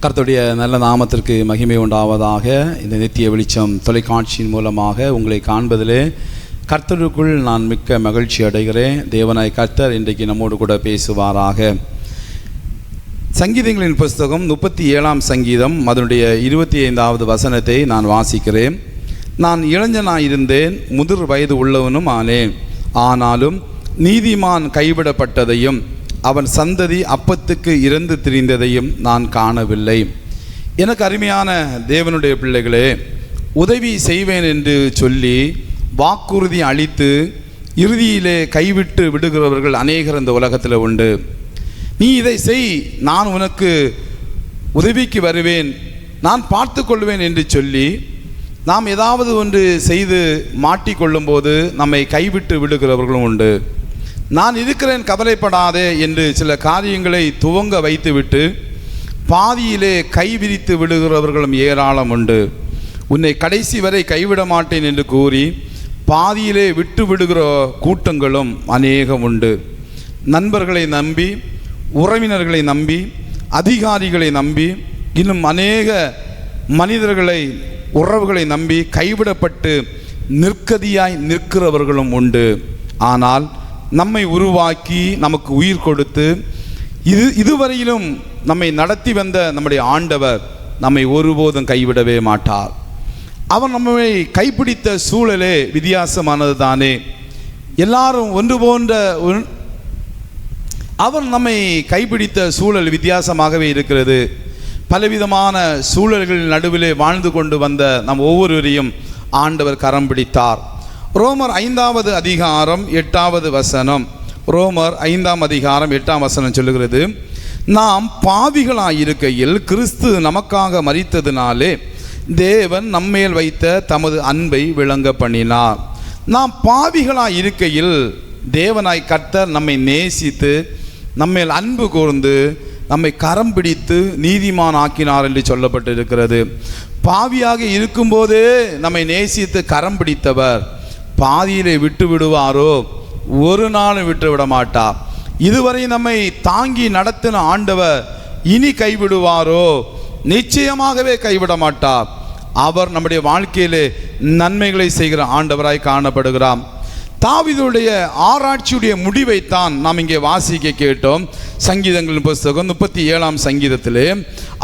கர்த்தருடைய நல்ல நாமத்திற்கு மகிமை உண்டாவதாக. இந்த நித்திய வெளிச்சம் தொலைக்காட்சியின் மூலமாக உங்களை காண்பதிலே கர்த்தருக்குள் நான் மிக்க மகிழ்ச்சி அடைகிறேன். தேவனாய் கர்த்தர் இன்றைக்கு நம்மோடு கூட பேசுவாராக. சங்கீதங்களின் புஸ்தகம் 37ஆம் சங்கீதம் அதனுடைய 25வது வசனத்தை நான் வாசிக்கிறேன். நான் இளைஞனாயிருந்தேன், முதிர் வயது உள்ளவனும் ஆனேன். ஆனாலும் நீதிமான் கைவிடப்பட்டதையும் அவன் சந்ததி அப்பத்துக்கு இறந்து திரிந்ததையும் நான் காணவில்லை. எனக்கு அருமையான தேவனுடைய பிள்ளைகளே, உதவி செய்வேன் என்று சொல்லி வாக்குறுதி அளித்து இறுதியிலே கைவிட்டு விடுகிறவர்கள் அநேகர் இந்த உலகத்தில் உண்டு. நீ இதை செய், நான் உனக்கு உதவிக்கு வருவேன், நான் பார்த்து கொள்வேன் என்று சொல்லி நாம் ஏதாவது ஒன்று செய்து மாட்டிக்கொள்ளும் போது நம்மை கைவிட்டு விடுகிறவர்களும் உண்டு. நான் இருக்கிறேன், கவலைப்படாதே என்று சில காரியங்களை துவங்க வைத்துவிட்டு பாதியிலே கைவிரித்து விடுகிறவர்களும் ஏராளம் உண்டு. உன்னை கடைசி வரை கைவிட மாட்டேன் என்று கூறி பாதியிலே விட்டு விடுகிற கூட்டங்களும் அநேகம் உண்டு. நண்பர்களை நம்பி, உறவினர்களை நம்பி, அதிகாரிகளை நம்பி, இன்னும் அநேக மனிதர்களை, உறவுகளை நம்பி கைவிடப்பட்டு நிற்கதியாய் நிற்கிறவர்களும் உண்டு. ஆனால் நம்மை உருவாக்கி நமக்கு உயிர் கொடுத்து இதுவரையிலும் நம்மை நடத்தி வந்த நம்முடைய ஆண்டவர் நம்மை ஒருபோதும் கைவிடவே மாட்டார். அவர் நம்மை கைப்பிடித்த சூழலே வித்தியாசமானது தானே. எல்லாரும் ஒன்று போன்ற அவர் நம்மை கைப்பிடித்த சூழல் வித்தியாசமாகவே இருக்கிறது. பலவிதமான சூழல்கள் நடுவிலே வாழ்ந்து கொண்டு வந்த நம் ஒவ்வொருவரையும் ஆண்டவர் கரம் பிடித்தார். ரோமர் 5வது அதிகாரம் 8வது வசனம். ரோமர் 5ஆம் அதிகாரம் 8ஆம் வசனம் சொல்லுகிறது, நாம் பாவிகளாயிருக்கையில் கிறிஸ்து நமக்காக மரித்ததினாலே தேவன் நம்மேல் வைத்த தமது அன்பை விளங்க பண்ணினார். நாம் பாவிகளாயிருக்கையில் தேவனாய் கர்த்தர் நம்மை நேசித்து நம்மேல் அன்பு கூர்ந்து நம்மை கரம் பிடித்து நீதிமான் ஆக்கினார் என்று சொல்லப்பட்டிருக்கிறது. பாவியாக இருக்கும்போதே நம்மை நேசித்து கரம் பிடித்தவர் பாதியிலே விட்டு விடுவாரோ? ஒரு நாளும் விட்டு விட மாட்டார். இதுவரை நம்மை தாங்கி நடத்தின ஆண்டவர் இனி கைவிடுவாரோ? நிச்சயமாகவே கைவிட மாட்டார். அவர் நம்முடைய வாழ்க்கையிலே நன்மைகளை செய்கிற ஆண்டவராய் காணப்படுகிறார். தாவீதுடைய ஆராய்ச்சியுடைய முடிவைத்தான் நாம் இங்கே வாசிக்க கேட்டோம். சங்கீதங்களின் புஸ்தகம் 37ஆம் சங்கீதத்திலே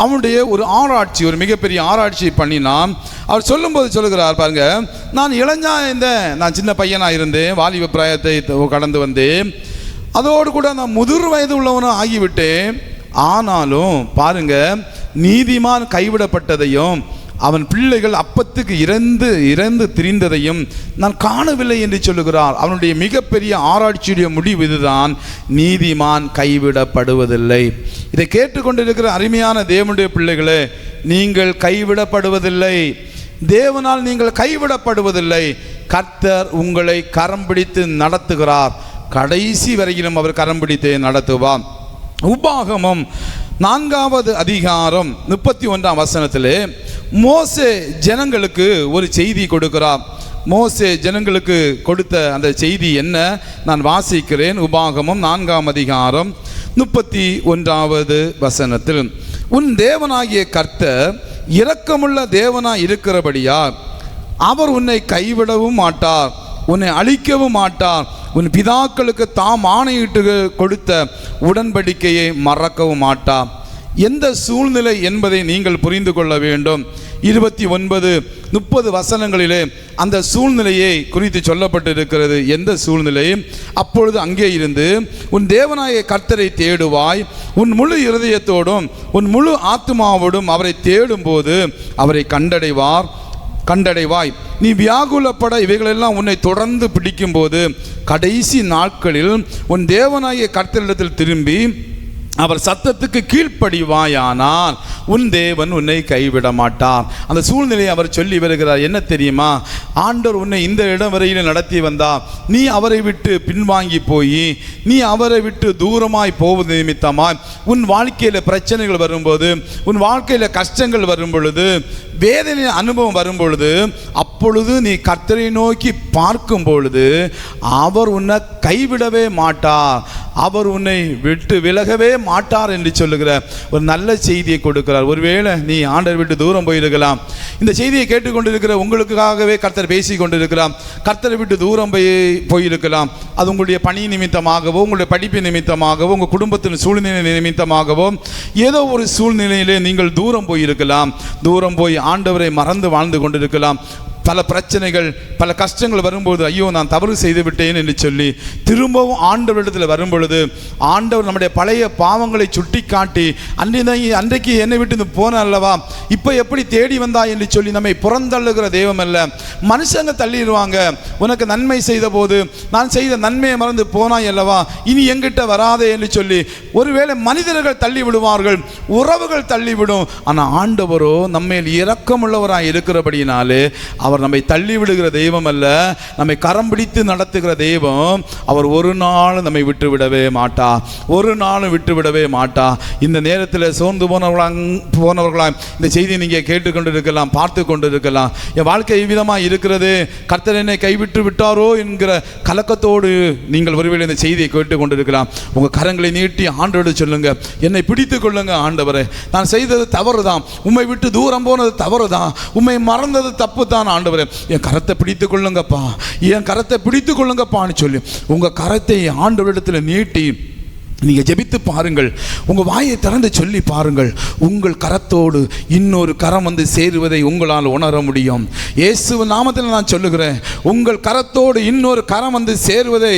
அவனுடைய ஒரு ஆராய்ச்சி, ஒரு மிகப்பெரிய ஆராய்ச்சி பண்ணினான். அவர் சொல்லும்போது சொல்லுகிறார் பாருங்க, நான் இளைஞா இருந்தேன், நான் சின்ன பையனாக இருந்தேன், வாலிப பிராயத்தை கடந்து வந்தேன், அதோடு கூட நான் முதிர் வயது உள்ளவனும் ஆகிவிட்டேன். ஆனாலும் பாருங்க, நீதிமான் கைவிடப்பட்டதையும் அவன் பிள்ளைகள் அப்பத்துக்கு இறந்து திரிந்ததையும் நான் காணவில்லை என்று சொல்லுகிறார். அவனுடைய மிகப்பெரிய ஆராய்ச்சியுடைய முடிவு இதுதான், நீதிமான் கைவிடப்படுவதில்லை. இதை கேட்டுக்கொண்டிருக்கிற அருமையான தேவனுடைய பிள்ளைகளே, நீங்கள் கைவிடப்படுவதில்லை. தேவனால் நீங்கள் கைவிடப்படுவதில்லை. கர்த்தர் உங்களை கரம் பிடித்து நடத்துகிறார். கடைசி வரையிலும் அவர் கரம் பிடித்து நடத்துவார். உபாகமம் 4வது அதிகாரம் 31ஆம் வசனத்திலே மோசே ஜனங்களுக்கு ஒரு செய்தி கொடுக்கிறார். மோசே ஜனங்களுக்கு கொடுத்த அந்த செய்தி என்ன? நான் வாசிக்கிறேன். உபாகமம் 4ஆம் அதிகாரம் 31வது வசனத்தில், உன் தேவனாகிய கர்த்தர் இரக்கமுள்ள தேவனாய் இருக்கிறபடியா அவர் உன்னை கைவிடவும் மாட்டார், உன்னை அழிக்கவும் மாட்டார், உன் பிதாக்களுக்கு தாம் ஆணையிட்டு கொடுத்த உடன்படிக்கையை மறக்கவும் மாட்டார். எந்த சூழ்நிலை என்பதை நீங்கள் புரிந்து கொள்ள வேண்டும். 29-30 வசனங்களிலே அந்த சூழ்நிலையை குறித்து சொல்லப்பட்டிருக்கிறது. எந்த சூழ்நிலை? அப்பொழுது அங்கே இருந்து உன் தேவனாய கர்த்தரை தேடுவாய், உன் முழு இருதயத்தோடும் உன் முழு ஆத்துமாவோடும் அவரை தேடும்போது அவரை கண்டடைவாய். நீ வியாகுலப்பட இவைகளெல்லாம் உன்னை தொடர்ந்து பிடிக்கும்போது கடைசி நாட்களில் உன் தேவனாகிய கர்த்தரிடத்தில் திரும்பி அவர் சத்தத்துக்கு கீழ்ப்படிவாயானால் உன் தேவன் உன்னை கைவிட மாட்டார். அந்த சூழ்நிலையை அவர் சொல்லி வருகிறார். என்ன தெரியுமா? ஆண்டவர் உன்னை இந்த இடம் வரையில் நடத்தி வந்தார், நீ அவரை விட்டு பின்வாங்கி போய் நீ அவரை விட்டு தூரமாய் போவது நிமித்தமாய் உன் வாழ்க்கையில் பிரச்சனைகள் வரும்போது, உன் வாழ்க்கையில் கஷ்டங்கள் வரும் பொழுது, வேதனை அனுபவம் வரும் பொழுது, அப்பொழுது நீ கர்த்தரை நோக்கி பார்க்கும் பொழுது அவர் உன்னை கைவிடவே மாட்டார், அவர் உன்னை விட்டு விலகவே மாட்டார் என்று சொல்லுகிற ஒரு நல்ல செய்தியை கொடுக்கிறார். போகிறார். ஒருவேளை நீ ஆண்டவர் விட்டு தூரம் போயிருக்கலாம். இந்த செய்தியை கேட்டுக்கொண்டிருக்கிற உங்களுக்காகவே கர்த்தர் பேசி கொண்டிருக்கிறார். கர்த்தரை விட்டு தூரம் போயிருக்கலாம். அது உங்களுடைய பணி நிமித்தமாகவோ, உங்களுடைய படிப்பு நிமித்தமாகவோ, உங்கள் குடும்பத்தின் சூழ்நிலை நிமித்தமாகவோ, ஏதோ ஒரு சூழ்நிலையிலே நீங்கள் தூரம் போயிருக்கலாம். தூரம் போய் ஆண்டவரை மறந்து வாழ்ந்து கொண்டிருக்கலாம். பல பிரச்சனைகள், பல கஷ்டங்கள் வரும்போது ஐயோ நான் தவறு செய்து விட்டேன் என்று சொல்லி திரும்பவும் ஆண்டவரிடத்தில் வரும்பொழுது ஆண்டவர் நம்முடைய பழைய பாவங்களை சுட்டி காட்டி அன்றைக்கு என்னை விட்டு போன அல்லவா, இப்போ எப்படி தேடி வந்தா என்று சொல்லி நம்மை புறந்தள்ளுகிற தெய்வம் அல்ல. மனுஷங்க தள்ளிடுவாங்க. உனக்கு நன்மை செய்த போது நான் செய்த நன்மையை மறந்து போனாய் அல்லவா, இனி எங்கிட்ட வராதே என்று சொல்லி ஒருவேளை மனிதர்கள் தள்ளி விடுவார்கள், உறவுகள் தள்ளிவிடும். ஆனால் ஆண்டவரோ நம்மேல் இரக்கமுள்ளவராய் இருக்கிறபடியினாலே அவர் நம்மை தள்ளி விடுகிற தெய்வம் அல்ல, நம்மை கரம் பிடித்து நடத்துகிற தெய்வம். அவர் ஒரு நாள் நம்மை விட்டு விடவே மாட்டா, ஒரு நாளும் விட்டு விடவே மாட்டா. இந்த நேரத்தில் சோர்ந்து போனவர்களா இந்த செய்தியை நீங்கள் கேட்டுக்கொண்டு இருக்கலாம், பார்த்து கொண்டு இருக்கலாம். என் வாழ்க்கை விதமாக இருக்கிறது, கர்த்தர் என்னை கைவிட்டு விட்டாரோ என்கிற கலக்கத்தோடு நீங்கள் ஒருவேளை இந்த செய்தியை கேட்டுக்கொண்டு இருக்கலாம். உங்கள் கரங்களை நீட்டி ஆண்டவரோடு சொல்லுங்க, என்னை பிடித்து கொள்ளுங்க ஆண்டவரே, நான் செய்தது தவறு தான், உம்மை விட்டு தூரம் போனது தவறு தான், உம்மை மறந்தது தப்பு தான் ஆண்டவரே, என் கரத்தை பிடித்து கொள்ளுங்கப்பா, என் கரத்தை பிடித்து கொள்ளுங்கப்பான்னு சொல்லி உங்கள் கரத்தை ஆண்டவரிடத்தில் நீட்டி நீங்கள் ஜெபித்து பாருங்கள். உங்கள் வாயை திறந்து சொல்லி பாருங்கள். உங்கள் கரத்தோடு இன்னொரு கரம் வந்து சேருவதை உங்களால் உணர முடியும். இயேசுவின் நாமத்தில் நான் சொல்லுகிறேன், உங்கள் கரத்தோடு இன்னொரு கரம் வந்து சேருவதை,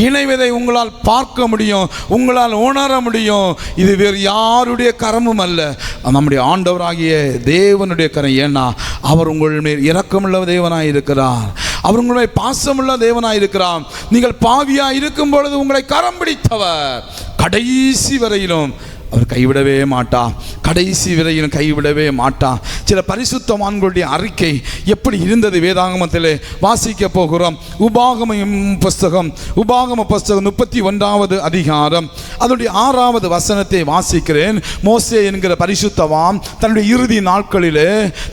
இணைவதை உங்களால் பார்க்க முடியும், உங்களால் உணர முடியும். இது வேறு யாருடைய கரமும் அல்ல, நம்முடைய ஆண்டவராகிய தேவனுடைய கரம். ஏன்னா அவர் உங்கள் மேல் இரக்கமுள்ள தேவனாய் இருக்கிறார், அவர் உங்களுடைய பாசமுள்ள தேவனாய் இருக்கிறார். நீங்கள் பாவியாக இருக்கும் பொழுது உங்களை கரம் பிடித்தவர் கடைசி வரையிலும் அவர் கைவிடவே மாட்டா, கடைசி வரையிலும் கைவிடவே மாட்டா. சில பரிசுத்தவான்களுடைய அறிக்கை எப்படி இருந்தது வேதாகமத்திலே வாசிக்க போகிறோம். உபாகம புஸ்தகம் 31வது அதிகாரம் அதனுடைய 6வது வசனத்தை வாசிக்கிறேன். மோசே என்கிற பரிசுத்தவான் தன்னுடைய இறுதி நாட்களிலே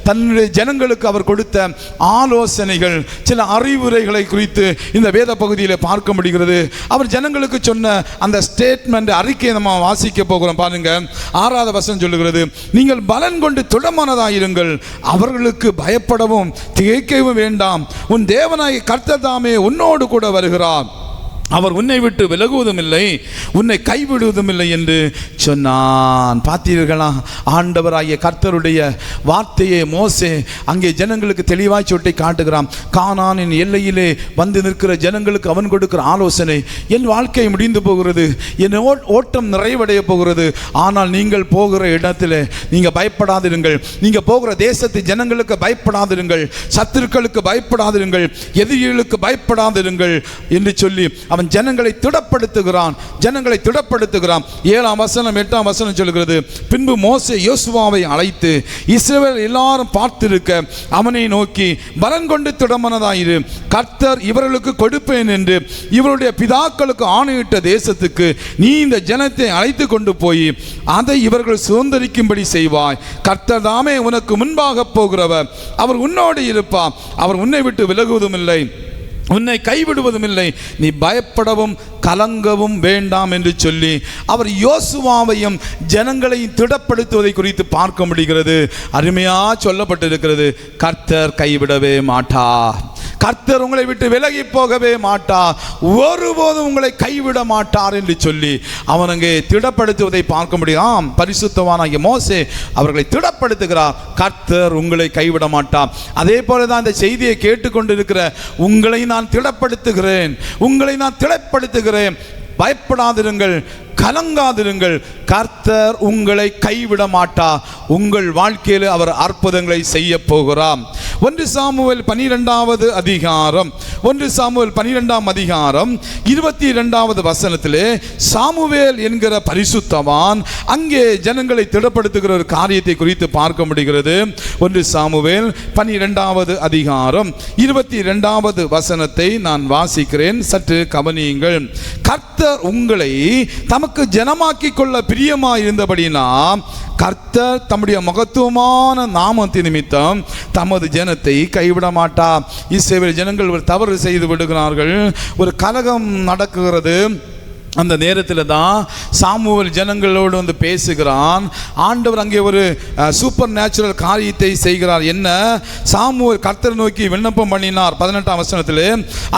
தன்னுடைய ஜனங்களுக்கு அவர் கொடுத்த ஆலோசனைகள், சில அறிவுரைகளை குறித்து இந்த வேத பகுதியில் பார்க்க முடிகிறது. அவர் ஜனங்களுக்கு சொன்ன அந்த ஸ்டேட்மெண்ட் அறிக்கையை நம்ம வாசிக்க போகிறோம். பாருங்க, 6வது வசனம் சொல்லுகிறது, நீங்கள் பலன் கொண்டு திடமனதாயிருங்கள், அவர்களுக்கு பயப்படவும் திகைக்கவும் வேண்டாம், உன் தேவனாகிய கர்த்தர் தாமே உன்னோடு கூட வருகிறார், அவர் உன்னை விட்டு விலகுவதும் இல்லை, உன்னை கைவிடுவதும் இல்லை என்று சொன்னான். பார்த்தீர்களா, ஆண்டவராகிய கர்த்தருடைய வார்த்தையை மோசே அங்கே ஜனங்களுக்கு தெளிவாய் சொட்டி காட்டுகிறான். கானானின் எல்லையிலே வந்து நிற்கிற ஜனங்களுக்கு அவன் கொடுக்கிற ஆலோசனை, என் வாழ்க்கை முடிந்து போகிறது, என் ஓட்டம் நிறைவடைய போகிறது, ஆனால் நீங்கள் போகிற இடத்துல நீங்கள் பயப்படாதிருங்கள், நீங்கள் போகிற தேசத்து ஜனங்களுக்கு பயப்படாதிருங்கள், சத்துருக்களுக்கு பயப்படாதிருங்கள், எதிரிகளுக்கு பயப்படாதிருங்கள் என்று சொல்லி அவன் ஜனங்களை திடப்படுத்துகிறான். 7ஆம் வசனம் 8ஆம் வசனம் சொல்கிறது, பின்பு மோசே யோசுவாவை அழைத்து இஸ்ரவேல் எல்லாரும் பார்த்திருக்க அவனை நோக்கி, பலன் கொண்டு திடமனதாயிரு, கர்த்தர் இவர்களுக்கு கொடுப்பேன் என்று இவருடைய பிதாக்களுக்கு ஆணையிட்ட தேசத்துக்கு நீ இந்த ஜனத்தை அழைத்து கொண்டு போய் அதை இவர்கள் சுதந்தரிக்கும்படி செய்வாய், கர்த்தர் தாமே உனக்கு முன்பாக போகிறவர், அவர் உன்னோடு இருப்பார், அவர் உன்னை விட்டு விலகுவதும் இல்லை, உன்னை கைவிடுவதும் இல்லை, நீ பயப்படவும் கலங்கவும் வேண்டாம் என்று சொல்லி அவர் யோசுவாவையும் ஜனங்களையும் திடப்படுத்துவதை குறித்து பார்க்க முடிகிறது. அருமையா சொல்லப்பட்டிருக்கிறது, கர்த்தர் கைவிடவே மாட்டார், கர்த்தர் உங்களை விட்டு விலகி போகவே மாட்டார், ஒருபோதும் உங்களை கைவிட மாட்டார் என்று சொல்லி அவன் அங்கே திடப்படுத்துவதை பார்க்க முடியும். பரிசுத்தவானாகிய மோசே அவர்களை திடப்படுத்துகிறார், கர்த்தர் உங்களை கைவிட மாட்டார். அதே போல தான் இந்த செய்தியை கேட்டுக்கொண்டிருக்கிற உங்களை நான் திடப்படுத்துகிறேன், உங்களை நான் திடப்படுத்துகிறேன். பயப்படாதிருங்கள், கலங்காதிருங்கள், கர்த்தர் உங்களை கைவிட மாட்டார், உங்கள் வாழ்க்கையில் அவர் அற்புதங்களை செய்ய போகிறார். 1 சாமுவேல் 12வது அதிகாரம் 12ஆம் அதிகாரம் 22வது வசனத்திலே சாமுவேல் என்கிற பரிசுத்தவான் அங்கே ஜனங்களை திடப்படுத்துகிற ஒரு காரியத்தை குறித்து பார்க்க முடிகிறது. 1 சாமுவேல் 12வது அதிகாரம் 22வது வசனத்தை நான் வாசிக்கிறேன், சற்று கவனியுங்கள். கர்த்தர் உங்களை தமக்கு ஜனமாக்கி கொள்ள பிரியமாய் இருந்தபடினா கர்த்தர் தம்முடைய மகத்துவமான நாமத்தின் நிமித்தம் தமது ஜனத்தை கைவிட மாட்டார். இஸ்ரவேல் ஜனங்கள் ஒரு தவறு செய்து விடுகிறார்கள், ஒரு கலகம் நடக்குகிறது, அந்த நேரத்தில் தான் சாமுவேல் ஜனங்களோடு வந்து பேசுகிறான். ஆண்டவர் அங்கே ஒரு சூப்பர் நேச்சுரல் காரியத்தை செய்கிறார். என்ன? சாமுவேல் கர்த்தர் நோக்கி விண்ணப்பம் பண்ணினார். 18ஆம் வசனத்தில்,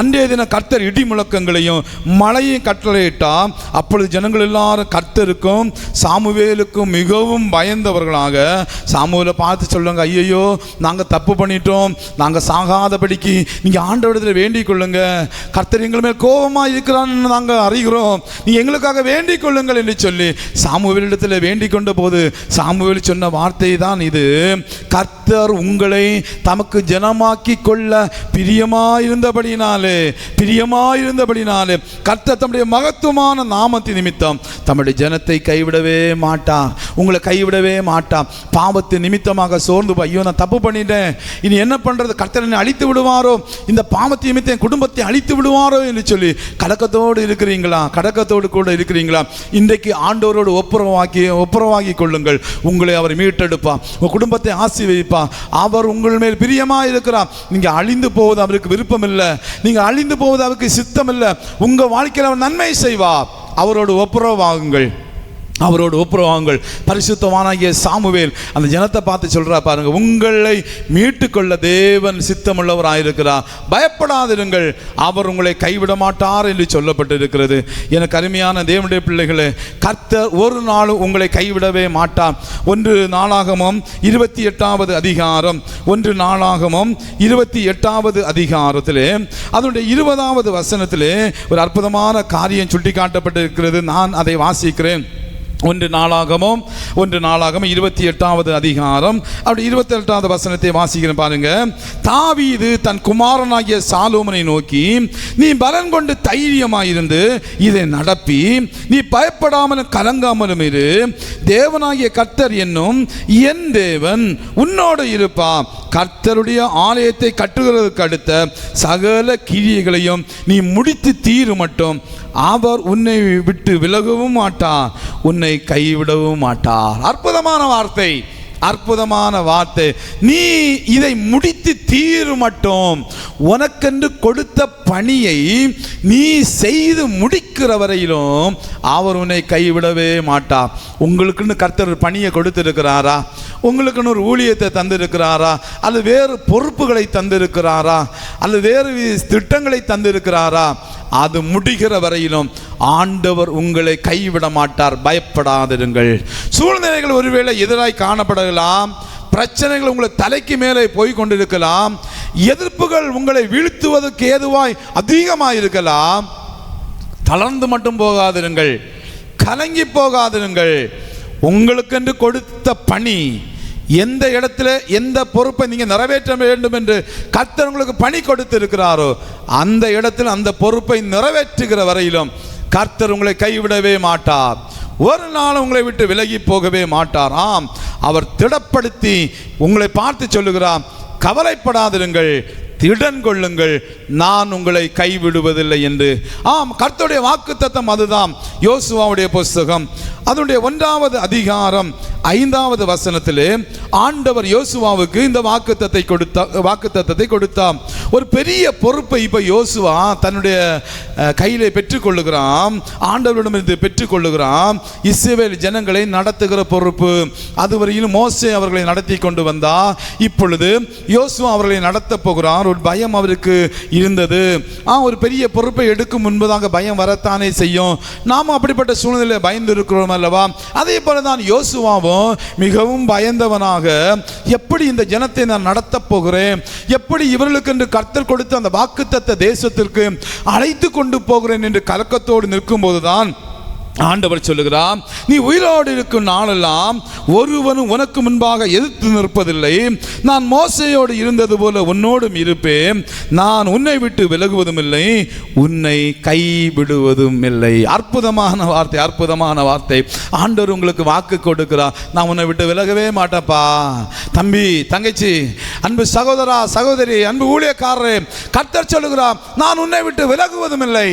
அன்றைய தினம் கர்த்தர் இடி முழக்கங்களையும் மழையும் கட்டளையிட்டார். அப்பொழுது ஜனங்கள் எல்லாரும் கர்த்தருக்கும் சாமுவேலுக்கும் மிகவும் பயந்தவர்களாக சாமுவேலை பார்த்து சொல்லுங்க, ஐயோ நாங்கள் தப்பு பண்ணிட்டோம், நாங்கள் சாகாதபடிக்கு நீங்கள் ஆண்டவரிடத்தில் வேண்டிக் கொள்ளுங்க, கர்த்தர் எங்கள் மேல் கோபமாக இருக்கிறான்னு நாங்கள் அறிகிறோம், நீ எங்களுக்காக வேண்டிக் கொள்ளுங்கள் என்று சொல்லி சாமுவேலிடத்தில் வேண்டிக் கொண்ட போது சாமுவேல் சொன்ன வார்த்தை தான் இது. கர்த்தர் உங்களை தமக்கு ஜனமாக்கி கொள்ள பிரியமாயிருந்தபடினாலே கர்த்தர் தம்முடைய மகத்துவமான நாமத்தின் நிமித்தம் தம்முடைய ஜனத்தை கைவிடவே மாட்டார், உங்களை கைவிடவே மாட்டார். பாவத்தின் நிமித்தமாக சோர்ந்து போய், ஐயோ நான் தப்பு பண்ணிட்டேன், இனி என்ன பண்றது, கர்த்தர் என்னை அழித்து விடுவாரோ, இந்த பாவத்தின் நிமித்தம் என் குடும்பத்தை அழித்து விடுவாரோ என்று சொல்லி கலக்கத்தோடு இருக்கிறீங்களா? கடக்கத்தோடு கூட இருக்கிறீங்களா? இன்றைக்கு ஆண்டவரோடு ஒப்புரவாகி கொள்ளுங்கள். உங்களை அவர் மீட்டெடுப்பா, உங்கள் குடும்பத்தை ஆசீர்வதிப்பா. அவர் உங்கள் மேல் பிரியமாக இருக்கிறார். நீங்கள் அழிந்து போவது அவருக்கு விருப்பம் இல்லை, நீங்கள் அழிந்து போவது அவருக்கு சித்தம் இல்லை. உங்கள் வாழ்க்கையில் அவர் நன்மை செய்வார். அவரோடு ஒப்புரவாகுங்கள். பரிசுத்தவானாகிய சாமுவேல் அந்த ஜனத்தை பார்த்து சொல்றா பாருங்க, உங்களை மீட்டுக்கொள்ள தேவன் சித்தமுள்ளவராயிருக்கிறார், பயப்படாதிருங்கள், அவர் உங்களை கைவிட மாட்டார் என்று சொல்லப்பட்டிருக்கிறது. எனக்கு அருமையான தேவனுடைய பிள்ளைகளே, கர்த்தர் ஒரு நாளும் உங்களை கைவிடவே மாட்டார். 1 நாளாகமம் 28வது அதிகாரம் 1 நாளாகமம் 28வது அதிகாரத்திலே அதனுடைய 20வது வசனத்திலே ஒரு அற்புதமான காரியம் சுட்டி காட்டப்பட்டிருக்கிறது. நான் அதை வாசிக்கிறேன். 1 நாளாகமம் 28வது அதிகாரம் அப்படி 28வது வசனத்தை வாசிக்கிறேன் பாருங்க. தாவீது தன் குமாரனாகிய சாலோமனை நோக்கி, நீ பலன் கொண்டு தைரியமாயிருந்து இதை நடப்பி, நீ பயப்படாமலும் கலங்காமலும் இரு, தேவனாகிய கர்த்தர் என்னும் என் தேவன் உன்னோடு இருப்பா, கர்த்தருடைய ஆலயத்தை கட்டுகிறதுக்கு அடுத்த சகல கிரியைகளையும் நீ முடித்து தீரு மட்டும் அவர் உன்னை விட்டு விலகவும் மாட்டார், உன்னை கைவிடவும் மாட்டார். அற்புதமான வார்த்தை. நீ இதை முடித்து தீரு மட்டும், உனக்கென்று கொடுத்த பணியை நீ செய்து முடிக்கிற வரையிலும் அவர் உன்னை கைவிடவே மாட்டார். உங்களுக்குன்னு கர்த்தர் பணியை கொடுத்திருக்கிறாரா? உங்களுக்குன்னு ஒரு ஊழியத்தை தந்திருக்கிறாரா? அல்லது வேறு பொறுப்புகளை தந்திருக்கிறாரா? அல்லது வேறு திட்டங்களை தந்திருக்கிறாரா? அது முடிகிற வரையிலும் ஆண்டவர் உங்களை கைவிட மாட்டார். பயப்படாதிருங்கள். சூழ்நிலைகள் ஒருவேளை எதிராய் காணப்படலாம், பிரச்சனைகள் உங்களை தலைக்கு மேலே போய் கொண்டிருக்கலாம், எதிர்ப்புகள் உங்களை வீழ்த்துவதற்கு ஏதுவாய் அதிகமாயிருக்கலாம். தளர்ந்து மட்டும் போகாதிருங்கள், கலங்கி போகாதிருங்கள். உங்களுக்கென்று கொடுத்த பணி, எந்த இடத்துல எந்த பொறுப்பை நீங்கள் நிறைவேற்ற வேண்டும் என்று கர்த்தர் உங்களுக்கு பணி கொடுத்திருக்கிறாரோ அந்த இடத்தில் அந்த பொறுப்பை நிறைவேற்றுகிற வரையிலும் கர்த்தர் உங்களை கைவிடவே மாட்டார். ஒரு நாள் உங்களை விட்டு விலகி போகவே மாட்டார். ஆம், அவர் திடப்படுத்தி உங்களை பார்த்து சொல்லுகிறார், கவலைப்படாதிருங்கள், திடன் கொள்ளுங்கள், நான் உங்களை கைவிடுவதில்லை என்று. ஆம், கர்த்தருடைய வாக்குத்தத்தம் அதுதான். யோசுவாவுடைய புஸ்தகம் அதனுடைய 1வது அதிகாரம் 5வது வசனத்திலே ஆண்டவர் யோசுவாவுக்கு இந்த வாக்குத்தத்தத்தை கொடுத்தார். ஒரு பெரிய பொறுப்பை இப்ப யோசுவா தன்னுடைய கையிலே பெற்றுக்கொள்ளுகிறான், ஆண்டவரிடமிருந்து பெற்றுக்கொள்ளுகிறான். இஸ்ரவேல் ஜனங்களை நடத்துகிற பொறுப்பு. அதுவரையிலும் மோசே அவர்களை நடத்தி கொண்டு வந்தா, இப்பொழுது யோசுவா அவர்களை நடத்த போகிறார். ஒரு பயம் அவருக்கு இருந்தது. ஒரு பெரிய பொறுப்பை எடுக்கும் முன்பதாக பயம் வரத்தானே செய்யும். நாம் அப்படிப்பட்ட சூழ்நிலை பயந்து இருக்கிறோம் அல்லவா? அதே போலதான் யோசுவாவும் மிகவும் பயந்தவனாக, எப்படி இந்த ஜனத்தை நான் நடத்த போகிறேன், எப்படி இவர்களுக்கு என்று கர்த்தர் கொடுத்த அந்த வாக்குத்தத்த தேசத்திற்கு அழைத்து கொண்டு போகிறேன் என்று கலக்கத்தோடு நிற்கும் போதுதான் ஆண்டவர் சொல்லுகிறார், நீ உயிரோடு இருக்கும் நாளெல்லாம் ஒருவனும் உனக்கு முன்பாக எதிர்த்து நிற்பதில்லை. நான் மோசேயோடு இருந்தது போல உன்னோடும் இருப்பேன். நான் உன்னை விட்டு விலகுவதும் இல்லை, உன்னை கைவிடுவதும் இல்லை. அற்புதமான வார்த்தை. ஆண்டவர் உங்களுக்கு வாக்கு கொடுக்கிறார், நான் உன்னை விட்டு விலகவே மாட்டேப்பா. தம்பி, தங்கச்சி, அன்பு சகோதரா, சகோதரி, அன்பு ஊழியக்காரரே, கர்த்தர் சொல்லுகிறார், நான் உன்னை விட்டு விலகுவதும் இல்லை,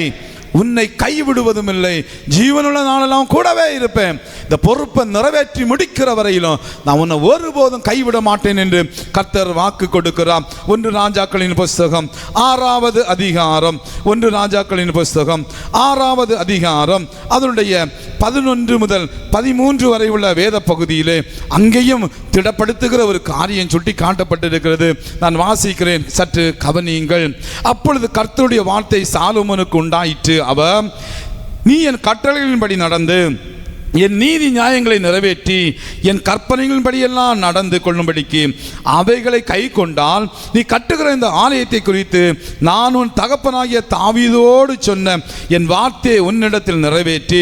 உன்னை கைவிடுவதும் இல்லை, ஜீவனுள்ள நாளெல்லாம் கூடவே இருப்பேன், இந்த பொறுப்பை நிறைவேற்றி முடிக்கிற வரையிலும் நான் உன்னை ஒருபோதும் கைவிட மாட்டேன் என்று கர்த்தர் வாக்கு கொடுக்கிறார். 1 ராஜாக்களின் புஸ்தகம் 6வது அதிகாரம், 1 ராஜாக்களின் புஸ்தகம் 6வது அதிகாரம் அதனுடைய 11 முதல் 13 வரை உள்ள வேத பகுதியிலே அங்கேயும் திடப்படுத்துகிற ஒரு காரியம் சுட்டி காட்டப்பட்டிருக்கிறது. நான் வாசிக்கிறேன், சற்று கவனியுங்கள். அப்பொழுது கர்த்தருடைய வார்த்தை சாலொமோனுக்கு உண்டாயிற்று. அவர், நீ என் கட்டளைகளின்படி நடந்து என் நீதி நியாயங்களை நிறைவேற்றி என் கற்பனைகளின்படியெல்லாம் நடந்து கொள்ளும்படிக்கு அவைகளை கை கொண்டால் நீ கட்டுகிற இந்த ஆலயத்தை குறித்து நான் உன் தகப்பனாகிய தாவீதோடு சொன்ன என் வார்த்தையை உன்னிடத்தில் நிறைவேற்றி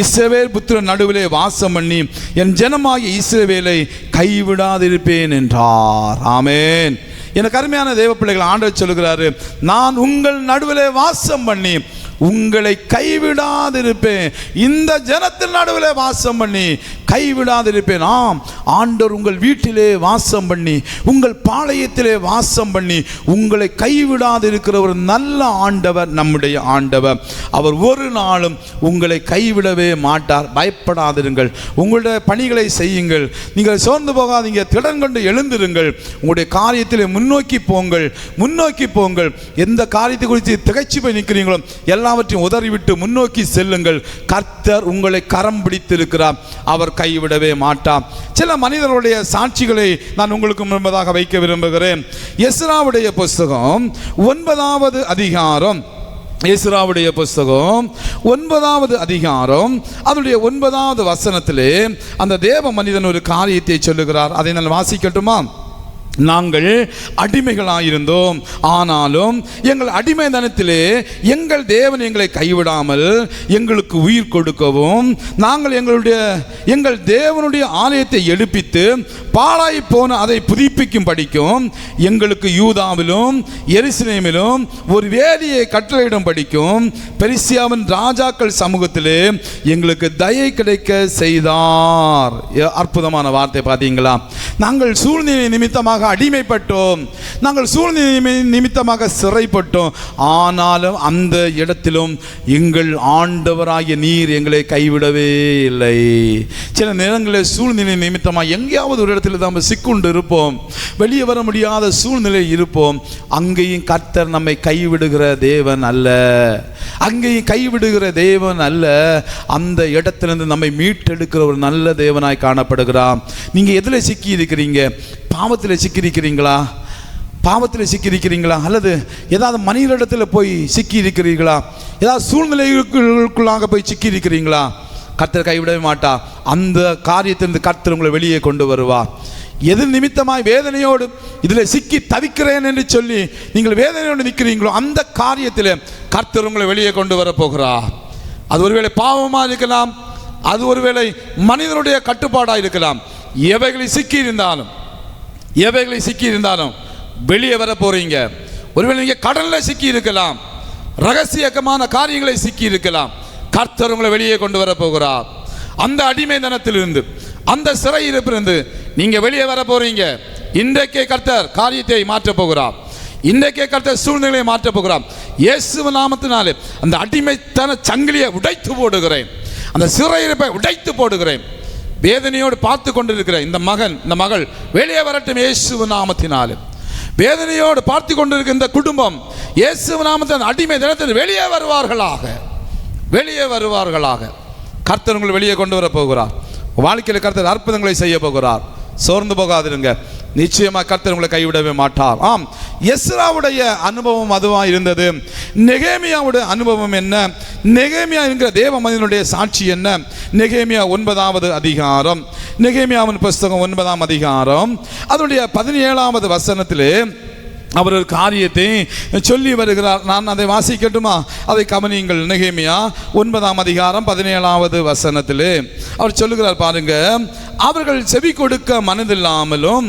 இஸ்ரவேல் புத்திரன் நடுவிலே வாசம் பண்ணி என் ஜனமாகிய இஸ்ரவேலை கைவிடாதிருப்பேன் என்றார். ஆமென். எனக்கு அருமையான தேவ பிள்ளைகள், ஆண்டவர் சொல்லுகிறாரு, நான் உங்கள் நடுவிலே வாசம் பண்ணி உங்களை கைவிடாதிருப்பேன். இந்த ஜனத்தின் நடுவிலே வாசம் பண்ணி கைவிடாதிருப்பேன். ஆம், ஆண்டவர் உங்கள் வீட்டிலே வாசம் பண்ணி உங்கள் பாளையத்திலே வாசம் பண்ணி உங்களை கைவிடாதிருக்கிற ஒரு நல்ல ஆண்டவர் நம்முடைய ஆண்டவர். அவர் ஒரு நாளும் உங்களை கைவிடவே மாட்டார். பயப்படாதிருங்கள், உங்களுடைய பணிகளை செய்யுங்கள், நீங்கள் சோர்ந்து போகாதீங்க, திடன் கொண்டு எழுந்திருங்கள், உங்களுடைய காரியத்திலே முன்னோக்கி போங்கள், முன்னோக்கி போங்கள். எந்த காரியத்தை குறித்து திகைச்சு போய் நிற்கிறீங்களோ எல்லாவற்றையும் உதறிவிட்டு முன்னோக்கி செல்லுங்கள். கர்த்தர் உங்களை கரம் பிடித்திருக்கிறார், அவர் கைவிடவே மாட்டார். சில மனிதர்களுடைய சாட்சிகளை நான் உங்களுக்கு முன்பதாக வைக்க விரும்புகிறேன். எஸ்ராவுடைய புஸ்தகம் 9வது அதிகாரம், எஸ்ராவுடைய புஸ்தகம் 9வது அதிகாரம் அதனுடைய 9வது வசனத்திலே அந்த தேவ மனிதன் ஒரு காரியத்தை சொல்லுகிறார். அதை நான் வாசிக்கட்டுமா? நாங்கள் அடிமைகளாயிருந்தோம், ஆனாலும் எங்கள் அடிமைதனத்திலே எங்கள் தேவன் எங்களை கைவிடாமல் எங்களுக்கு உயிர் கொடுக்கவும் நாங்கள் எங்கள் தேவனுடைய ஆலயத்தை எடுப்பித்து பாழாய் போன அதை புதுப்பிக்கும் படிக்கும் எங்களுக்கு யூதாவிலும் எருசலேமிலும் ஒரு வேலியை கட்டளையிடும் படிக்கும் பெரிசியாவின் ராஜாக்கள் சமூகத்திலே எங்களுக்கு தயை கிடைக்க செய்தார். அற்புதமான வார்த்தை பார்த்தீங்களா? நாங்கள் சூழ்நிலை நிமித்தமாக அடிமைப்பட்டோம், நாங்கள் சூழ்நிலை நிமித்தமாக சிறைப்பட்டோம், ஆனாலும் அந்த இடத்திலும் எங்கள் ஆண்டவராகிய நீர் எங்களை கைவிடவே இல்லை. சில நேரங்களில் சூழ்நிலை நிமித்தமாக எங்கேயாவது ஒரு இடத்துல நம்ம சிக்குண்டு இருப்போம், வெளியே வர முடியாத சூழ்நிலை இருப்போம். அங்கேயும் கர்த்தர் நம்மை கைவிடுகிற தேவன் அல்ல, அங்கேயும் கைவிடுகிற தேவன் அல்ல. அந்த இடத்திலிருந்து நம்மை மீட்டெடுக்கிற ஒரு நல்ல தேவனாய் காணப்படுகிறார். நீங்க எதில் சிக்கி இருக்கிறீங்க? பாவத்தில் சிக்கியிருக்கிறீங்களா? பாவத்தில் சிக்கியிருக்கிறீங்களா? அல்லது ஏதாவது மனிதனிடத்தில் போய் சிக்கி இருக்கிறீர்களா? ஏதாவது சூழ்நிலைகளுக்குள்ளாக போய் சிக்கி இருக்கிறீங்களா? கர்த்தர் கைவிடவே மாட்டா. அந்த காரியத்திலிருந்து கர்த்தர் உங்களை வெளியே கொண்டு வருவார். எது நிமித்தமாய் வேதனையோடு இதில் சிக்கி தவிக்கிறேன் என்று சொல்லி நீங்கள் வேதனையோடு நிற்கிறீங்களோ அந்த காரியத்தில் கர்த்தர் உங்களை வெளியே கொண்டு வர போகிறார். அது ஒருவேளை பாவமாக இருக்கலாம், அது ஒருவேளை மனிதனுடைய கட்டுப்பாடாக இருக்கலாம். எவைகளை சிக்கி இருந்தாலும் வெளியே வர போறீங்க. ஒருவேளை நீங்க கடல்ல சிக்கி இருக்கலாம், ரகசியமான காரியங்களை சிக்கி இருக்கலாம். கர்த்தர் உங்களை வெளியே கொண்டு வர போகிறார். அந்த அடிமைத்தனத்திலிருந்து, அந்த சிறையிருப்பிலிருந்து நீங்க வெளியே வர போறீங்க. இன்றைக்கே கர்த்தர் காரியத்தை மாற்ற போகிறார். இன்றைக்கே கர்த்தர் சூழ்நிலையை மாற்ற போகிறார். இயேசுவின் நாமத்தினாலே அந்த அடிமைத்தன சங்கிலியை உடைத்து போடுகிறேன், அந்த சிறையிருப்பை உடைத்து போடுகிறேன். வேதனையோடு பார்த்து கொண்டிருக்கிற இந்த மகன், இந்த மகள் வெளியே வரட்டும் இயேசுவின் நாமத்தினாலே. வேதனையோடு பார்த்து கொண்டிருக்கிற இந்த குடும்பம் இயேசுவின் நாமத்தின் அடிமை தினத்தில் வெளியே வருவார்களாக, வெளியே வருவார்களாக. கர்த்தர் உங்களை வெளியே கொண்டு வர போகிறார். வாழ்க்கையில் கர்த்தர் அற்புதங்களை செய்ய போகிறார். சோர்ந்து போகாதிருங்க, நிச்சயமாக கர்த்தர் உங்களை கைவிடவே மாட்டார். ஆம், எஸ்ராவுடைய அனுபவம் அதுவாக இருந்தது. நெகேமியாவுடைய அனுபவம் என்ன? நெகேமியா என்கிற தேவ மனிதனுடைய சாட்சி என்ன? நெகேமியா 9வது அதிகாரம், நெகேமியாவின் புஸ்தகம் 9ஆம் அதிகாரம் அதனுடைய 17வது வசனத்திலே அவர் ஒரு காரியத்தை சொல்லி வருகிறார். நான் அதை வாசிக்கட்டுமா? அதை கவனியுங்கள். நெகேமியா 9ஆம் அதிகாரம் 17வது வசனத்திலே அவர் சொல்லுகிறார் பாருங்க. அவர்கள் செவி கொடுக்க மனதில்லாமலும்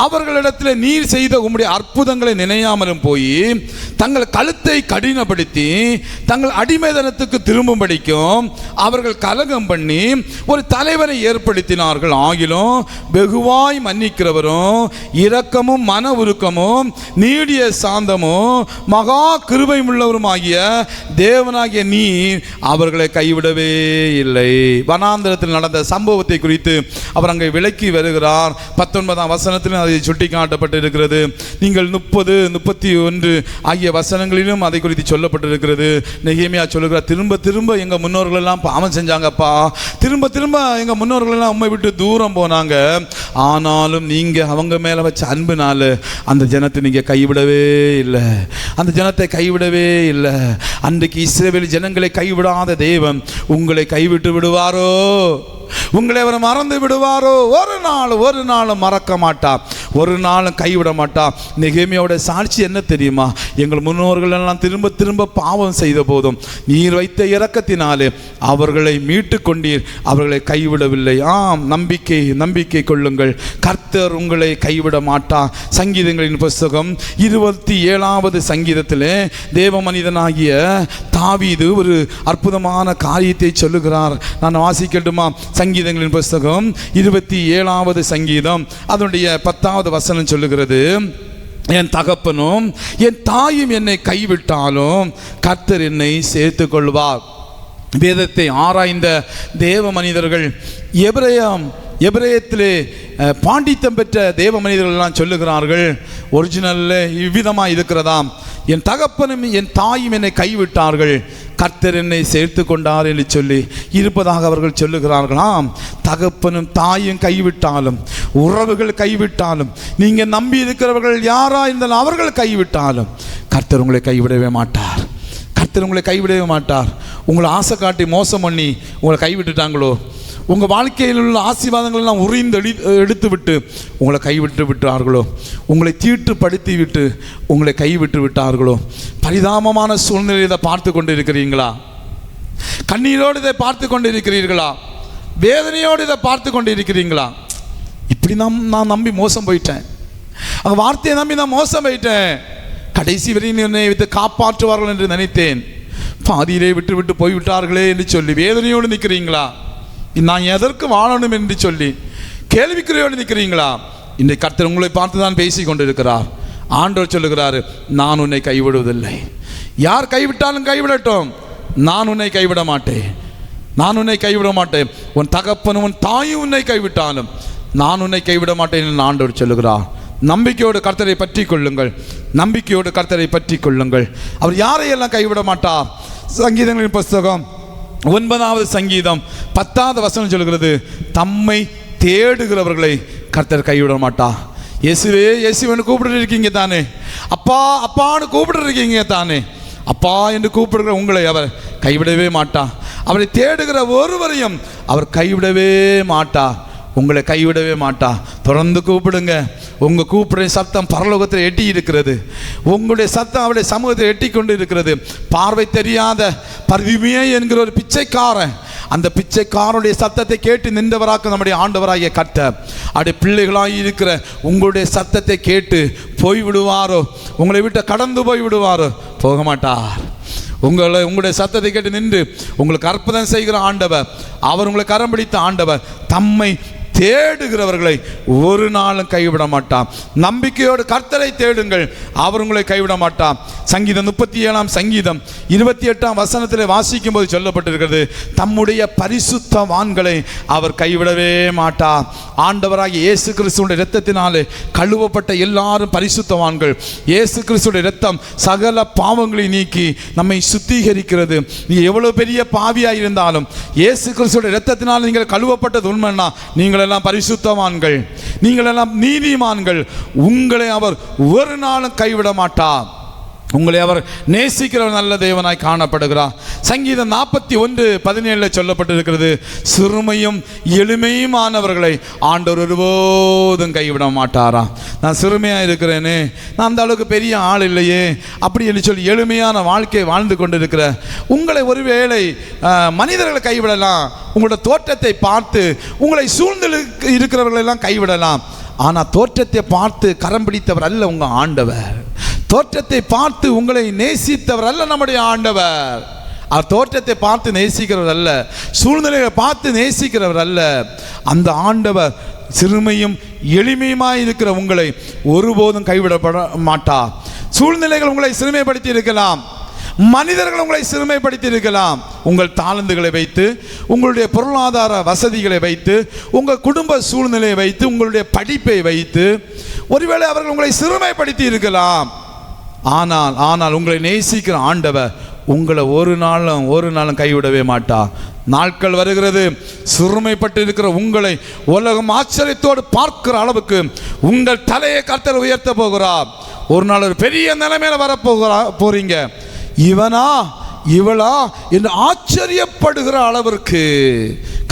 அவர்களிடத்தில் நீர் செய்த உம்முடைய அற்புதங்களை நினையாமலும் போய் தங்கள் கழுத்தை கடினப்படுத்தி தங்கள் அடிமைதனத்துக்கு திரும்பும்படிக்கும் அவர்கள் கலகம் பண்ணி ஒரு தலைவரை ஏற்படுத்தினார்கள். ஆகிலும் வெகுவாய் மன்னிக்கிறவரும் இரக்கமும் மன உருக்கமும் நீடிய சாந்தமும் மகா கிருபை உள்ளவருமாகிய தேவனாகிய நீர் அவர்களை கைவிடவே இல்லை. வனாந்திரத்தில் நடந்த சம்பவத்தை குறித்து அவர் அங்கே விளக்கி வருகிறார். 19ஆம் வசனத்தில் அதை சுட்டி காட்டப்பட்டிருக்கிறது. நீங்கள் 30, 31 ஆகிய வசனங்களிலும் அதை குறித்து சொல்லப்பட்டிருக்கிறது. நெகேமியா சொல்லுகிறார், திரும்ப திரும்ப எங்கள் முன்னோர்கள் எல்லாம் பாவம் செஞ்சாங்கப்பா, திரும்ப திரும்ப எங்கள் முன்னோர்கள் எல்லாம் உம்மை விட்டு தூரம் போனாங்க. ஆனாலும் நீங்கள் அவங்க மேலே வச்ச அன்புனால அந்த ஜனத்தை நீங்கள் கைவிடவே இல்லை, அந்த ஜனத்தை கைவிடவே இல்லை. அன்றைக்கு இஸ்ரவேல் ஜனங்களை கைவிடாத தேவன் உங்களை கைவிட்டு விடுவாரோ? உங்களை அவர் மறந்து விடுவாரோ? ஒரு நாளும் மறக்க மாட்டார், ஒரு நாளும் கைவிட மாட்டார். நெகேமியாவோட சாட்சி என்ன தெரியுமா? எங்கள் முன்னோர்கள் எல்லாம் திரும்ப திரும்ப பாவம் செய்த போதும் நீர் வைத்த இரக்கத்தினாலே அவர்களை மீட்டு கொண்டீர், அவர்களை கைவிடவில்லை. ஆம், நம்பிக்கை கொள்ளுங்கள், கர்த்தர் உங்களை கைவிட மாட்டார். சங்கீதங்களின் புஸ்தகம் 27வது சங்கீதத்திலே தேவ மனிதனாகிய தாவீது ஒரு அற்புதமான காரியத்தை சொல்லுகிறார். நான் வாசிக்கட்டுமா? சங்கீதங்களின் புஸ்தகம் 27வது சங்கீதம் அதனுடைய 10வது வசனம் சொல்லுகிறது, என் தகப்பனும் என் தாயும் என்னை கைவிட்டாலும் கர்த்தர் என்னை சேர்த்து கொள்வார். வேதத்தை ஆராய்ந்த தேவ மனிதர்கள், எபிரேயத்திலே பாண்டித்தம் பெற்ற தேவ மனிதர்கள் எல்லாம் சொல்லுகிறார்கள், ஒரிஜினல்ல இவ்விதமாக இருக்கிறதாம், என் தகப்பனும் என் தாயும் என்னை கைவிட்டார்கள், கர்த்தர் என்னை சேர்த்து கொண்டார் என்று சொல்லி இருப்பதாக அவர்கள் சொல்லுகிறார்களாம். தகப்பனும் தாயும் கைவிட்டாலும், உறவுகள் கைவிட்டாலும், நீங்கள் நம்பி இருக்கிறவர்கள் யாரா இருந்தாலும் அவர்கள் கைவிட்டாலும் கர்த்தர் உங்களை கைவிடவே மாட்டார். கர்த்தர் உங்களை கைவிடவே மாட்டார். உங்களை ஆசை காட்டி மோசம் பண்ணி உங்களை கைவிட்டுட்டாங்களோ, உங்கள் வாழ்க்கையில் உள்ள ஆசீர்வாதங்கள் எல்லாம் உறிந்து எடுத்து விட்டு உங்களை கைவிட்டு விட்டார்களோ, உங்களை தீட்டுப்படுத்தி விட்டு உங்களை கைவிட்டு விட்டார்களோ, பரிதாபமான சூழ்நிலை இதை பார்த்து கொண்டு இருக்கிறீங்களா? கண்ணீரோடு இதை பார்த்து கொண்டு இருக்கிறீர்களா? வேதனையோடு இதை பார்த்து கொண்டு இருக்கிறீங்களா? இப்படி நான் நம்பி மோசம் போயிட்டேன், அந்த வார்த்தையை நம்பி நான் மோசம் போயிட்டேன், கடைசி வரையும் என்னை வைத்து காப்பாற்றுவார்கள் என்று நினைத்தேன், பாதியிலே விட்டு விட்டு போய்விட்டார்களே என்று சொல்லி வேதனையோடு நிற்கிறீங்களா? நான் எதற்கு வாழணும் என்று சொல்லி கேள்விக்குறியோடு நிற்கிறீங்களா? இன்றைக்கு கர்த்தர் உங்களை பார்த்து தான் பேசி கொண்டிருக்கிறார். ஆண்டவர் சொல்லுகிறாரு, நான் உன்னை கைவிடுவதில்லை. யார் கைவிட்டாலும் கைவிடட்டும், நான் உன்னை கைவிட மாட்டேன், நான் உன்னை கைவிட மாட்டேன். உன் தகப்பனும் உன் தாயும் உன்னை கைவிட்டாலும் நான் உன்னை கைவிட மாட்டேன் என்று ஆண்டவர் சொல்லுகிறார். நம்பிக்கையோடு கர்த்தரை பற்றி கொள்ளுங்கள், நம்பிக்கையோடு கர்த்தரை பற்றி கொள்ளுங்கள். அவர் யாரையெல்லாம் கைவிட மாட்டார்? சங்கீதங்களின் புஸ்தகம் 9வது சங்கீதம் 10வது வசனம் சொல்கிறது, தம்மை தேடுகிறவர்களை கர்த்தர் கைவிட மாட்டார். இயேசுவே இயேசுவன்னு கூப்பிட்டு இருக்கீங்க தானே, அப்பா அப்பான்னு கூப்பிட்டு இருக்கீங்க தானே, அப்பா என்று கூப்பிடுகிற உங்களை அவர் கைவிடவே மாட்டார். அவரை தேடுகிற ஒருவரையும் அவர் கைவிடவே மாட்டார், உங்களை கைவிடவே மாட்டா. தொடர்ந்து கூப்பிடுங்க. உங்கள் கூப்பிடுற சத்தம் பரலோகத்தில் எட்டி இருக்கிறது, உங்களுடைய சத்தம் அவருடைய சமூகத்தில் எட்டி கொண்டு இருக்கிறது. பார்வை தெரியாத பர்விமே என்கிற ஒரு பிச்சைக்காரன், அந்த பிச்சைக்காரனுடைய சத்தத்தை கேட்டு நின்றவராக நம்முடைய ஆண்டவராகிய கர்த்தர் அப்படி பிள்ளைகளாக இருக்கிற உங்களுடைய சத்தத்தை கேட்டு போய் விடுவாரோ? உங்களை விட்டு கடந்து போய் விடுவாரோ? போக மாட்டார். உங்களுடைய சத்தத்தை கேட்டு நின்று உங்களுக்கு அற்புதம் செய்கிற ஆண்டவர், அவர் உங்களை கரம் பிடித்த ஆண்டவர், தம்மை தேடுகிறவர்களை ஒரு நாளும் கைவிட மாட்டான். நம்பிக்கையோடு கர்த்தரை தேடுங்கள், அவர் உங்களை கைவிட மாட்டான். சங்கீதம் 37ஆம் சங்கீதம் 28ஆம் வசனத்தில் வாசிக்கும் போது சொல்லப்பட்டிருக்கிறது, தம்முடைய பரிசுத்தவான்களை அவர் கைவிடவே மாட்டார். ஆண்டவராகிய இயேசு கிறிஸ்துவின் இரத்தத்தினாலே கழுவப்பட்ட எல்லாரும் பரிசுத்தவான்கள். இயேசு கிறிஸ்துவின் இரத்தம் சகல பாவங்களை நீக்கி நம்மை சுத்திகரிக்கிறது. நீ எவ்வளவு பெரிய பாவியாக இருந்தாலும் இயேசு கிறிஸ்துவின் இரத்தத்தினால் நீங்கள் கழுவப்பட்டது உண்மைன்னா நீங்கள் எல்லாம் பரிசுத்தவான்கள், நீங்கள் எல்லாம் நீதிமான்கள். உங்களை அவர் ஒரு நாளும் கைவிட மாட்டார். உங்களை அவர் நேசிக்கிற நல்ல தேவனாய் காணப்படுகிறார். சங்கீதம் 41:17 சொல்லப்பட்டிருக்கிறது, சிறுமையும் எளிமையுமானவர்களை ஆண்டவர் ஒருபோதும் கைவிட மாட்டாராம். நான் சிறுமையாக இருக்கிறேனே, நான் அந்த அளவுக்கு பெரிய ஆள் இல்லையே அப்படி என்று சொல்லி எளிமையான வாழ்க்கையை வாழ்ந்து கொண்டிருக்கிற உங்களை ஒருவேளை மனிதர்களை கைவிடலாம், உங்களோட தோற்றத்தை பார்த்து உங்களை சூழ்ந்து இருக்கிறவர்களெல்லாம் கைவிடலாம். ஆனால் தோற்றத்தை பார்த்து கரம் பிடித்தவர் அல்ல உங்கள் ஆண்டவர். தோற்றத்தை பார்த்து உங்களை நேசித்தவர் அல்ல நம்முடைய ஆண்டவர். தோற்றத்தை பார்த்து நேசிக்கிறவர் அல்ல, சூழ்நிலையை பார்த்து நேசிக்கிறவர் அல்ல. அந்த ஆண்டவர் சிறுமையும் எளிமையுமாய் இருக்கிற உங்களை ஒருபோதும் கைவிடப்பட மாட்டார். சூழ்நிலைகள் உங்களை சிறுமைப்படுத்தி இருக்கலாம், மனிதர்கள் உங்களை சிறுமைப்படுத்தி இருக்கலாம். உங்கள் தாளந்துகளை வைத்து, உங்களுடைய பொருளாதார வசதிகளை வைத்து, உங்கள் குடும்ப சூழ்நிலையை வைத்து, உங்களுடைய படிப்பை வைத்து ஒருவேளை அவர்கள் உங்களை சிறுமைப்படுத்தி இருக்கலாம். ஆனால் உங்களை நேசிக்கிற ஆண்டவர் உங்களை ஒரு நாளும் கைவிடவே மாட்டார். நாட்கள் வருகிறது, சிறுமைப்பட்டு இருக்கிற உங்களை உலகம் ஆச்சரியத்தோடு பார்க்கிற அளவுக்கு உங்கள் தலையை கர்த்தர் உயர்த்த போகிறார். ஒரு நாள் ஒரு பெரிய நிலைமையில போறீங்க. இவனா இவளா என்று ஆச்சரியப்படுகிற அளவிற்கு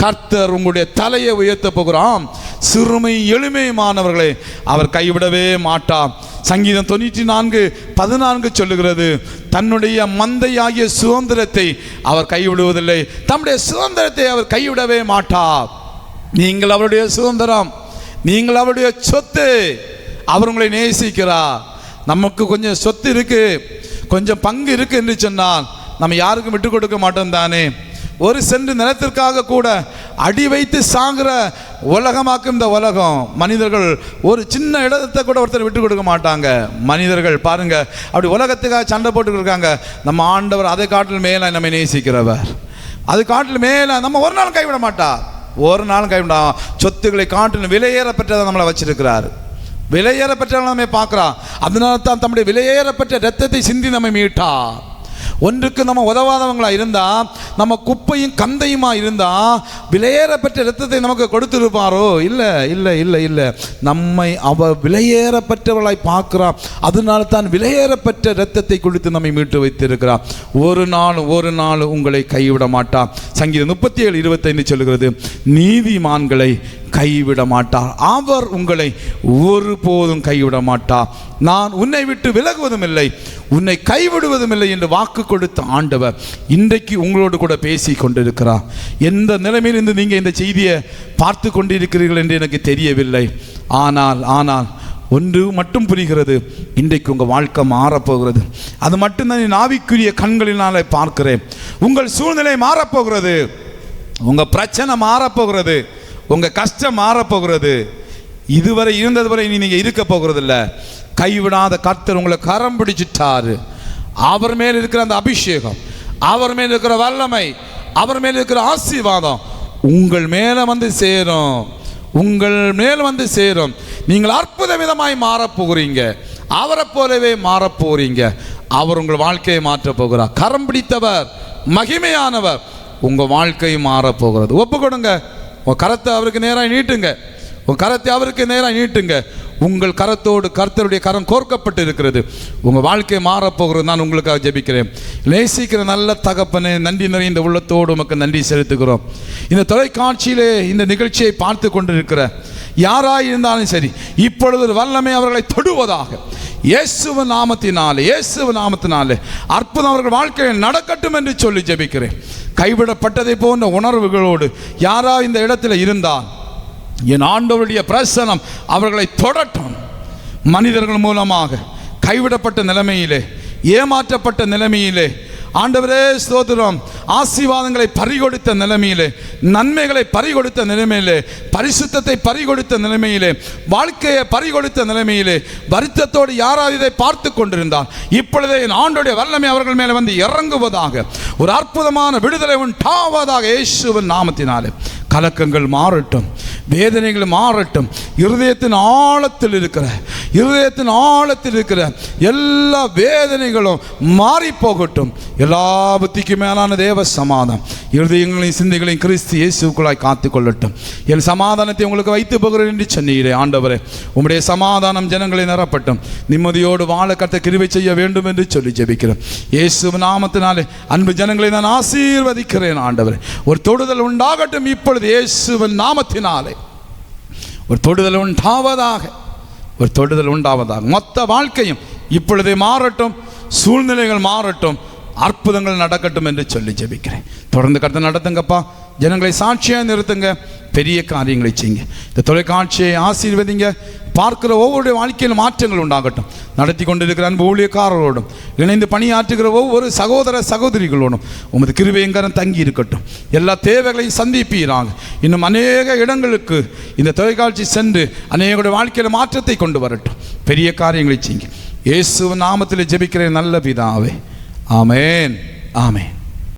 கர்த்தர் உங்களுடைய தலையை உயர்த்த போகிறான். சிறுமை எளிமையுமானவர்களை அவர் கைவிடவே மாட்டார். சங்கீதம் 94:14 சொல்லுகிறது, தன்னுடைய மந்தையாகிய சுதந்திரத்தை அவர் கைவிடுவதில்லை, தம்முடைய சுதந்திரத்தை அவர் கைவிடவே மாட்டார். நீங்கள் அவருடைய சுதந்திரம், நீங்கள் அவருடைய சொத்து. அவர் உங்களை நேசிக்கிறார். நமக்கு கொஞ்சம் சொத்து இருக்கு, கொஞ்சம் பங்கு இருக்கு என்று சொன்னால் நம்ம யாருக்கும் விட்டு கொடுக்க மாட்டோம் தானே. ஒரு சென்று நிலத்திற்காக கூட அடி வைத்து சாகிற உலகமாக்கும் இந்த உலகம். மனிதர்கள் ஒரு சின்ன இடத்தை கூட ஒருத்தர் விட்டு கொடுக்க மாட்டாங்க. மனிதர்கள் பாருங்க, அப்படி உலகத்துக்காக சண்டை போட்டு இருக்காங்க. நம்ம ஆண்டவர் அதை காட்டில் மேலே நம்ம நேசிக்கிறவர், அது காட்டில் மேலே நம்ம ஒரு நாள் கைவிட மாட்டார், ஒரு நாளும் கைவிடா. சொத்துக்களை காட்டில் விலையேற பெற்றதை நம்மளை வச்சிருக்கிறார், விலையேற பெற்ற நம்ம பார்க்கிறோம். அதனால தான் தம்முடைய விலையேறப்பட்ட இரத்தத்தை சிந்தி நம்ம மீட்டா. ஒன்றுக்கு நம்ம உதவாதவங்களா இருந்தா, நம்ம குப்பையும் கந்தையுமா இருந்தா விலையேறப்பட்ட இரத்தத்தை நமக்கு கொடுத்திருப்பாரோ? இல்லை இல்லை இல்லை இல்லை. நம்மை அவர் விலையேறப்பட்டவர்களாய் பார்க்கிறார். அதனால தான் விலையேறப்பட்ட இரத்தத்தை கொடுத்து நம்மை மீட்டு வைத்திருக்கிறார். ஒரு நாள் உங்களை கைவிட மாட்டார். சங்கீதம் 37:25 சொல்லுகிறது, நீதிமான்களை கைவிட மாட்டார், அவர் உங்களை ஒருபோதும் கைவிட மாட்டார். நான் உன்னை விட்டு விலகுவதும் இல்லை, உன்னை கைவிடுவதும் இல்லை என்று வாக்கு கொடுத்த ஆண்டவர் இன்றைக்கு உங்களோடு கூட பேசி கொண்டிருக்கிறார். எந்த நிலைமையில் இருந்து நீங்கள் இந்த செய்தியை பார்த்து கொண்டிருக்கிறீர்கள் என்று எனக்கு தெரியவில்லை. ஆனால் ஒன்று மட்டும் புரிகிறது, இன்றைக்கு உங்கள் வாழ்க்கை மாறப்போகிறது. அது மட்டும்தான் என் ஆவிக்குரிய கண்களினாலே பார்க்கிறேன். உங்கள் சூழ்நிலை மாறப்போகிறது, உங்கள் பிரச்சனை மாறப்போகிறது, உங்கள் கஷ்டம் மாறப்போகிறது. இதுவரை இருந்தது வரை நீங்கள் இருக்க போகிறதில்ல. கைவிடாத கர்த்தர் உங்களை கரம் பிடிச்சிட்டாரு. அவர் மேல் இருக்கிற அந்த அபிஷேகம், அவர் மேல் இருக்கிற வல்லமை, அவர் மேல் இருக்கிற ஆசீர்வாதம் உங்கள் மேலே வந்து சேரும், உங்கள் மேல் வந்து சேரும். நீங்கள் அற்புத விதமாய் மாறப்போகிறீங்க, அவரை போலவே மாறப்போகிறீங்க. அவர் உங்கள் வாழ்க்கையை மாற்றப் போகிறார். கரம் பிடித்தவர், மகிமையானவர், உங்கள் வாழ்க்கையை மாறப்போகிறது. ஒப்பு கொடுங்க. உங்கள் கரத்தை அவருக்கு நேராக நீட்டுங்க, உங்கள் கரத்தை அவருக்கு நேராக நீட்டுங்க. உங்கள் கரத்தோடு கர்த்தருடைய கரம் கோர்க்கப்பட்டு இருக்கிறது. உங்கள் வாழ்க்கை மாறப்போகிறது. நான் உங்களுக்காக ஜெபிக்கிறேன். நேசிக்கிற நல்ல தகப்பனே, நன்றி நிறைந்த உள்ளத்தோடு உமக்கு நன்றி செலுத்துகிறோம். இந்த தொலைக்காட்சியிலே இந்த நிகழ்ச்சியை பார்த்து கொண்டிருக்கிற யாராய் இருந்தாலும் சரி, இப்பொழுது ஒரு வல்லமை அவர்களை தொடுவதாக இயேசுவின் நாமத்தினாலே அற்புதம் அவர்கள் வாழ்க்கையில் நடக்கட்டும் என்று சொல்லி ஜெபிக்கிறேன். கைவிடப்பட்டதை போன்ற உணர்வுகளோடு யாரா இந்த இடத்துல இருந்தால் என் ஆண்டவருடைய பிரசன்னம் அவர்களை தொடட்டும். மனிதர்கள் மூலமாக கைவிடப்பட்ட நிலைமையிலே, ஏமாற்றப்பட்ட நிலைமையிலே, ஆண்டவரே ஸ்தோத்திரம், ஆசீர்வாதங்களை பறிகொடுத்த நிலைமையிலே, நன்மைகளை பறிகொடுத்த நிலைமையிலே, பரிசுத்தத்தை பறிகொடுத்த நிலைமையிலே, வாழ்க்கையை பறிகொடுத்த நிலைமையிலே வருத்தத்தோடு யாராவது இதை பார்த்து கொண்டிருந்தால் இப்பொழுதே என் ஆண்டோடைய வல்லமை அவர்கள் மேலே வந்து இறங்குவதாக, ஒரு அற்புதமான விடுதலை உண்டாவதாக இயேசுவின் நாமத்தினாலே. கலக்கங்கள் மாறட்டும், வேதனைகள் மாறட்டும். இருதயத்தின் ஆழத்தில் இருக்கிற எல்லா வேதனைகளும் மாறி போகட்டும். எல்லா புத்திக்கு மேலான தேவ சமாதானம் இருதயங்களையும் சிந்தைகளையும் கிறிஸ்து இயேசுக்குள்ளாய் காத்துக்கொள்ளட்டும். என் சமாதானத்தை உங்களுக்கு வைத்து போகிறேன் என்று சொன்னீரே ஆண்டவரே, உம்முடைய சமாதானம் ஜனங்களை நிரப்பட்டும். நிம்மதியோடு வாழ கர்த்தர் கிருபை செய்ய வேண்டும் என்று சொல்லி ஜெபிக்கிறேன். இயேசுவின் நாமத்தினாலே அன்பு ஜனங்களை நான் ஆசீர்வதிக்கிறேன் ஆண்டவரே. ஒரு தொடுதல் உண்டாகட்டும் இப்பொழுது இயேசுவின் நாமத்தினாலே. ஒரு தொடுதல் உண்டாவதாக மொத்த வாழ்க்கையும் இப்பொழுதே மாறட்டும், சூழ்நிலைகள் மாறட்டும், அற்புதங்கள் நடக்கட்டும் என்று சொல்லி ஜெபிக்கிறேன். தொடர்ந்து கர்த்தர் நடத்துங்கப்பா, ஜனங்களை சாட்சியாக நிறுத்துங்க. பெரிய காரியங்களை செய்யுங்க. இந்த தொலைக்காட்சியை ஆசீர்வதிங்க. பார்க்கிற ஒவ்வொருடைய வாழ்க்கையில் மாற்றங்கள் உண்டாகட்டும். நடத்தி கொண்டிருக்கிற அன்பு ஊழியக்காரர்களோடும் இணைந்து பணியாற்றுகிற ஒவ்வொரு சகோதர சகோதரிகளோடும் உமது கிருபையங்கரம் தங்கி இருக்கட்டும். எல்லா தேவைகளையும் சந்திப்பீராங்க. இன்னும் அநேக இடங்களுக்கு இந்த தொலைக்காட்சி சென்று அநேகருடைய வாழ்க்கையில் மாற்றத்தை கொண்டு வரட்டும். பெரிய காரியங்களை செய்யுங்க. இயேசுவின் நாமத்தில் ஜெபிக்கிற நல்ல பிதாவே, ஆமேன், ஆமேன்.